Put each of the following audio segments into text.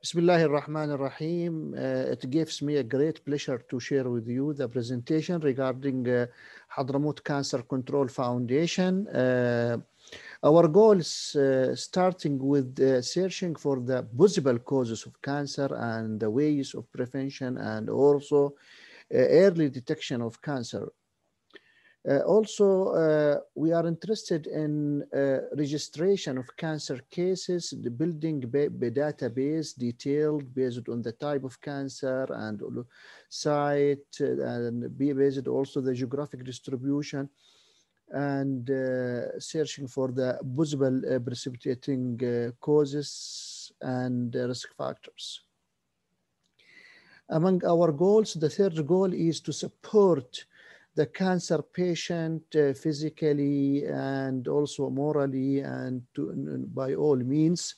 Bismillahir Rahmanir Rahim. It gives me a great pleasure to share with you the presentation regarding Hadramaut Cancer Control Foundation. Our goal is starting with searching for the possible causes of cancer and the ways of prevention and also early detection of cancer. We are interested in registration of cancer cases, the building database detailed based on the type of cancer and site, and based also the geographic distribution, and searching for the possible precipitating causes and risk factors. Among our goals, the third goal is to support the cancer patient physically and also morally and by all means,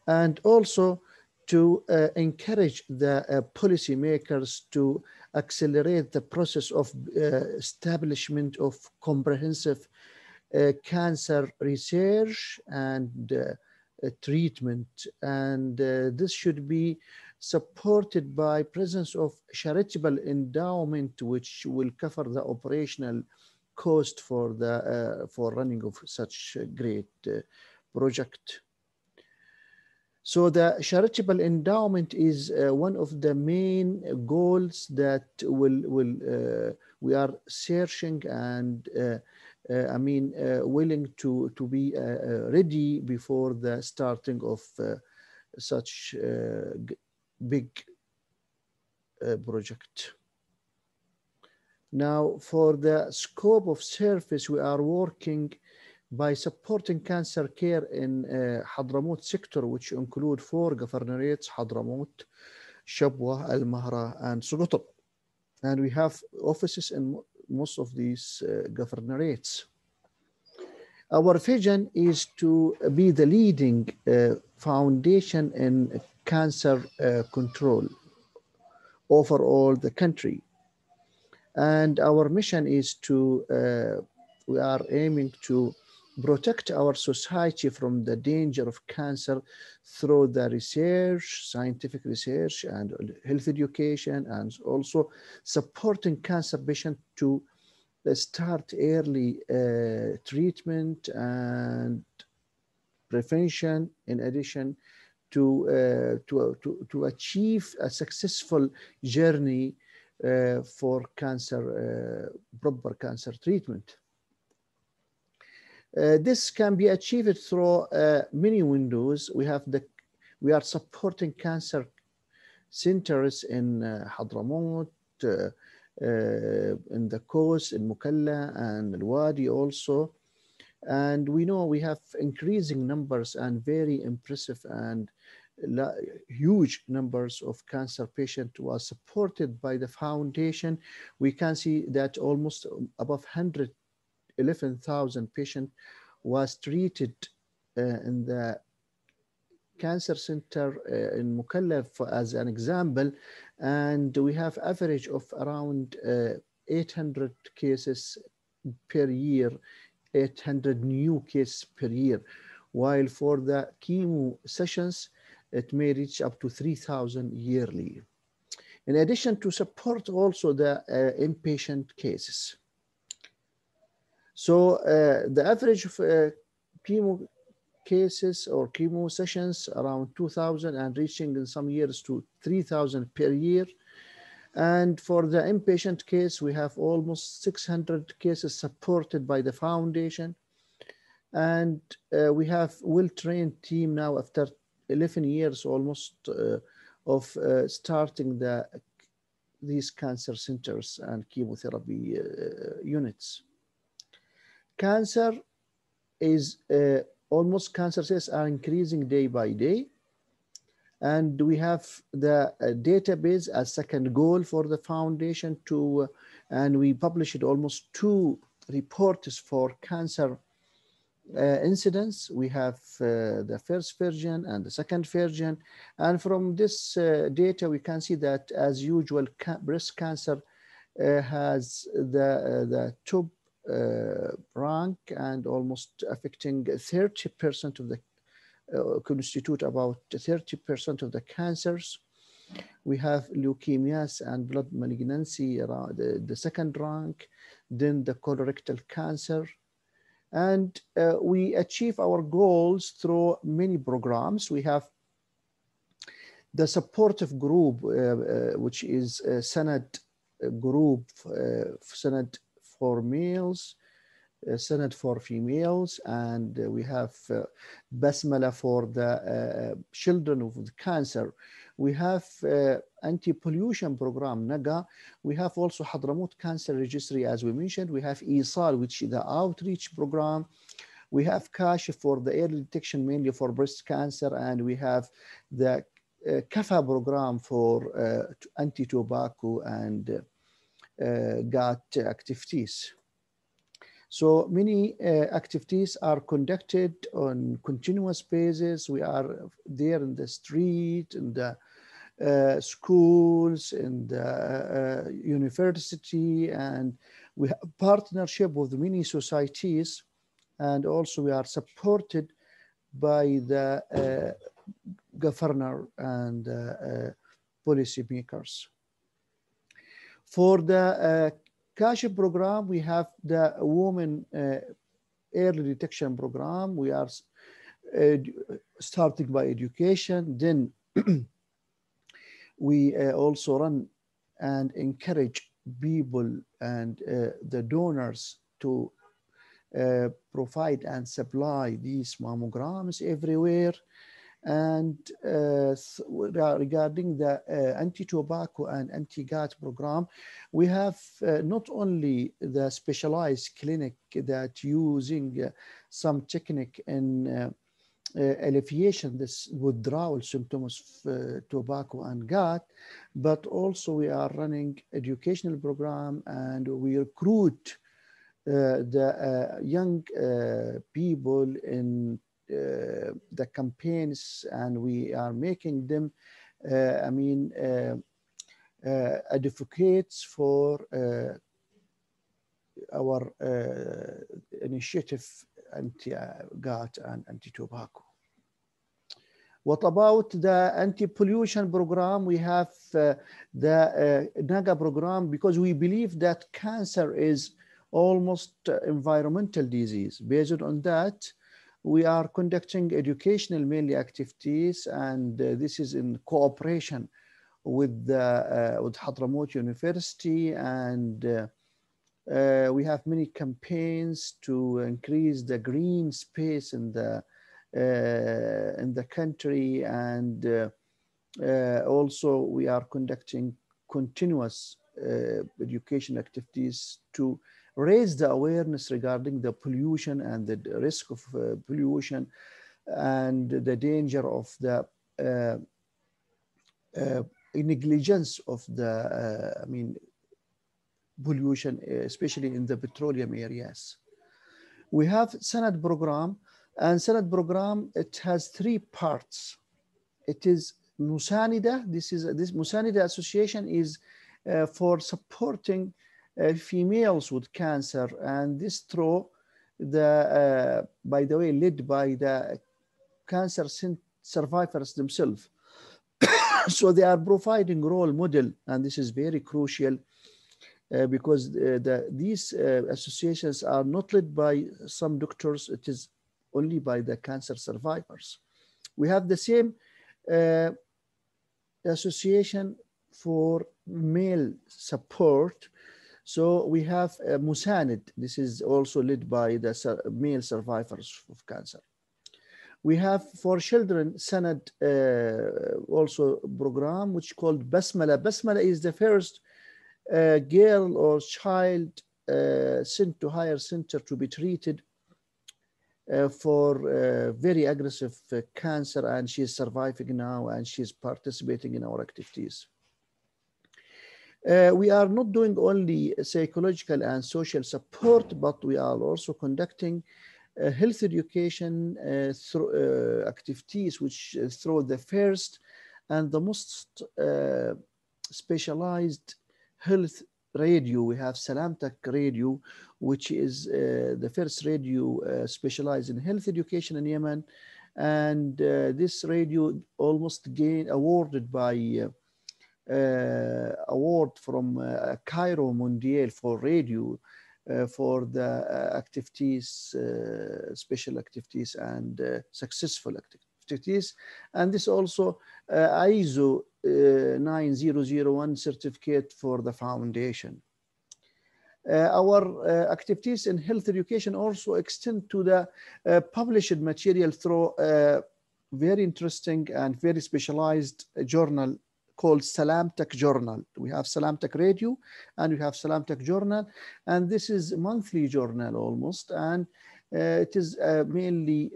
and also to encourage the policymakers to accelerate the process of establishment of comprehensive cancer research and treatment. And this should be supported by presence of charitable endowment, which will cover the operational cost for the for running of such a great project. So the charitable endowment is one of the main goals that we are searching and willing to be ready before the starting of such big project. Now, for the scope of service, we are working by supporting cancer care in Hadramaut sector, which include 4 governorates: Hadramaut, Shabwa, Al Mahra, and Suqut. And we have offices in most of these governorates. Our vision is to be the leading foundation in cancer control overall the country. And our mission is to, we are aiming to protect our society from the danger of cancer through the research, scientific research and health education, and also supporting cancer patients to start early treatment and prevention, in addition to achieve a successful journey for cancer, proper cancer treatment. This can be achieved through many windows. We are supporting cancer centers in Hadramaut, in the coast, in Mukalla and Al Wadi also. And we know we have increasing numbers and very impressive and huge numbers of cancer patients was supported by the foundation. We can see that almost above 111,000 patients was treated in the cancer center in Mukalla as an example, and we have average of around 800 cases per year, 800 new cases per year, while for the chemo sessions it may reach up to 3,000 yearly. In addition to support also the inpatient cases. So the average of chemo cases or chemo sessions around 2,000 and reaching in some years to 3,000 per year. And for the inpatient case, we have almost 600 cases supported by the foundation. And we have well-trained team now after 11 years almost of starting these cancer centers and chemotherapy units. Cancer is almost cancer cases are increasing day by day. And we have the database as second goal for the foundation to, and we published almost 2 reports for cancer incidents. We have the first version and the second version. And from this data, we can see that as usual, breast cancer has the top rank and almost affecting 30% of the constitute about 30% of the cancers. We have leukemias and blood malignancy around the second rank, then the colorectal cancer. And we achieve our goals through many programs. We have the supportive group, which is a Sanad group, Sanad for males, Sanad for females, and we have Basmala for the children with cancer. We have anti-pollution program, NAGA. We have also Hadramaut Cancer Registry, as we mentioned. We have ESAL, which is the outreach program. We have KASH for the early detection, mainly for breast cancer, and we have the CAFA program for anti-tobacco and GAT activities. So many activities are conducted on continuous basis. We are there in the street, in the schools, in the university, and we have partnership with many societies, and also we are supported by the governor and policy makers. For the KASH program, we have the women early detection program. We are starting by education. Then we also run and encourage people and the donors to provide and supply these mammograms everywhere. And regarding the anti-tobacco and anti-GAT program, we have not only the specialized clinic that using some technique in alleviation this withdrawal symptoms of tobacco and GAT, but also we are running educational program, and we recruit the young people in the campaigns, and we are making them advocates for our initiative anti-GAT and anti-tobacco. What about the anti-pollution program? We have the NAGA program, because we believe that cancer is almost environmental disease. Based on that, we are conducting educational mainly activities, and this is in cooperation with Hadramaut University, and we have many campaigns to increase the green space in the country, and also we are conducting continuous education activities to raise the awareness regarding the pollution and the risk of pollution and the danger of the negligence of the pollution, especially in the petroleum areas. We have Sanad program, and Sanad program, it has three parts. It is Musanida. This Musanida association is for supporting females with cancer, and this through the by the way, led by the cancer survivors themselves. So they are providing role model, and this is very crucial because these associations are not led by some doctors. It is only by the cancer survivors. We have the same association for male support. So we have Musanid. This is also led by the male survivors of cancer. We have for children Sanad also program, which is called Basmala. Basmala is the first girl or child sent to higher center to be treated for very aggressive cancer, and she is surviving now, and she is participating in our activities. We are not doing only psychological and social support, but we are also conducting health education through activities, which through the first and the most specialized health radio. We have Salamtak radio, which is the first radio specialized in health education in Yemen, And this radio almost gained awarded by award from Cairo Mondial for radio for the activities, special activities and successful activities. And this also ISO 9001 certificate for the foundation. Our activities in health education also extend to the published material through very interesting and very specialized journal called Salamtech Journal. We have Salamtech Radio and we have Salamtech Journal, and this is a monthly journal almost, and it is mainly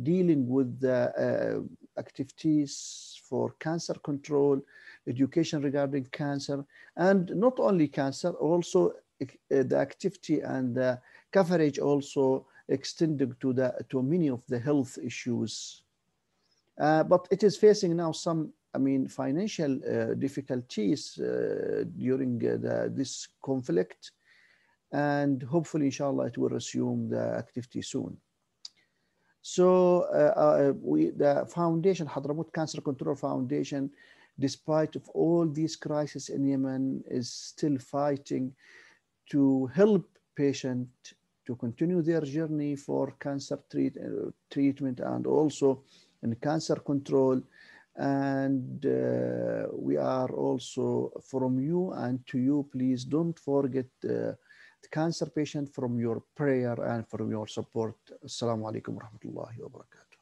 dealing with the activities for cancer control, education regarding cancer, and not only cancer, also the activity and the coverage also extending to many of the health issues. But it is facing now some, financial difficulties during this conflict, and hopefully, inshallah, it will resume the activity soon. So the foundation, Hadramaut Cancer Control Foundation, despite of all these crises in Yemen, is still fighting to help patients to continue their journey for cancer treatment and also in cancer control. And we are also from you and to you, please don't forget the cancer patient from your prayer and from your support. Assalamu alaikum wa rahmatullahi wa barakatuh.